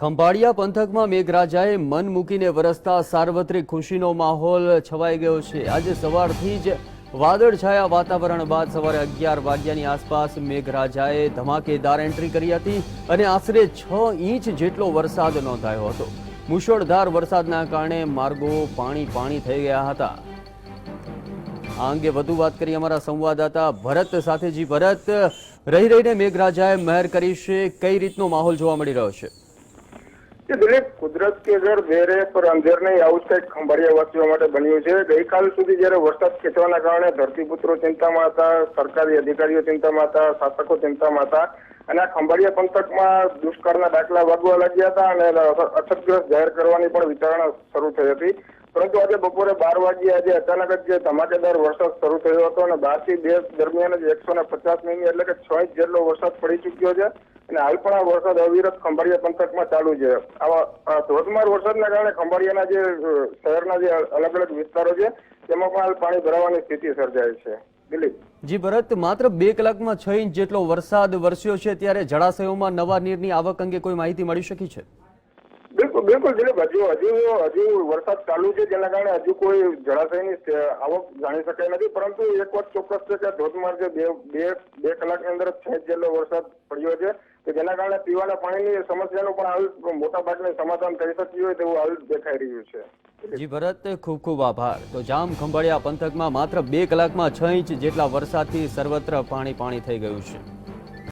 ખંભાળિયા પંથકમાં મેઘરાજાએ મન મૂકીને વરસતા સાર્વત્રિક ખુશીનો માહોલ છવાઈ ગયો છે। આજે સવારથી જ વાદળછાયા વાતાવરણ બાદ સવારે 11 વાગ્યાની આસપાસ મેઘરાજાએ ધમાકેદાર એન્ટ્રી કરી હતી અને આશરે 6 ઇંચ જેટલો વરસાદ નોંધાયો હતો। મુશળધાર વરસાદના કારણે માર્ગો પાણી થઈ ગયા હતા। આ અંગે વધુ વાત કરી અમારા સંવાદદાતા ભરત સાથે। જી ભરત, રહીને મેઘરાજાએ મહેર કરી છે, કઈ રીતનો માહોલ જોવા મળી રહ્યો છે? દિલીપ, કુદરત કે ઘર બેરે પર અંધેર નહીં, આવું કંઈક ખંભાળિયા વાસીઓ માટે બન્યું છે। ગઈકાલ સુધી જ્યારે વરસાદ ખેંચવાના કારણે ધરતીપુત્રો ચિંતામાં હતા, સરકારી અધિકારીઓ ચિંતામાં હતા, શાસકો ચિંતામાં હતા અને આ ખંભાળિયા પંથકમાં દુષ્કાળના દાખલા વાગવા લાગ્યા હતા અને અછતગ્રસ્ત જાહેર કરવાની પણ વિચારણા શરૂ થઈ હતી। પરંતુ આજે બપોરે 12 વાગ્યે આજે અચાનક જ ધમાકેદાર વરસાદ શરૂ થયો હતો અને 12 થી 2 દરમિયાન જ 150 મિલી એટલે કે 6 ઇંચ જેટલો વરસાદ પડી ચૂક્યો છે અને હાલ પણ આ વરસાદ અવિરત ખંભાળિયા પંથકમાં ચાલુ છે। આવા ધોધમાર વરસાદના કારણે ખંભાળિયાના જે શહેરના જે અલગ અલગ વિસ્તારો છે તેમાં પણ હાલ પાણી ભરાવાની સ્થિતિ સર્જાય છે। દિલીપ, જી ભરત, માત્ર 2 કલાકમાં 6 ઇંચ જેટલો વરસાદ વરસ્યો છે, ત્યારે જળાશયોમાં નવા નીરની આવક અંગે કોઈ માહિતી મળી શકી છે? બિલકુલ દિલીપ, હજુ વરસાદ ચાલુ છે, જેના કારણે હજુ કોઈ જળાશયની આવક જાણી શકાય નથી। પરંતુ એક વાત ચોક્કસ છે કે ધોધમાર જે બે કલાકની અંદર 6 ઇંચ જેટલો વરસાદ પડ્યો છે કે જેના કારણે પીવાના પાણીની સમસ્યાનું પણ હાલ મોટા ભાગનું સમાધાન કરી શક્યું હોય તેવું હાલ દેખાઈ રહ્યું છે। જી ભરત, ખૂબ ખૂબ આભાર। તો જામ ખંભાળિયા પંથકમાં માત્ર 2 કલાકમાં 6 ઇંચ જેટલા વરસાદથી સર્વત્ર પાણી થઈ ગયું છે।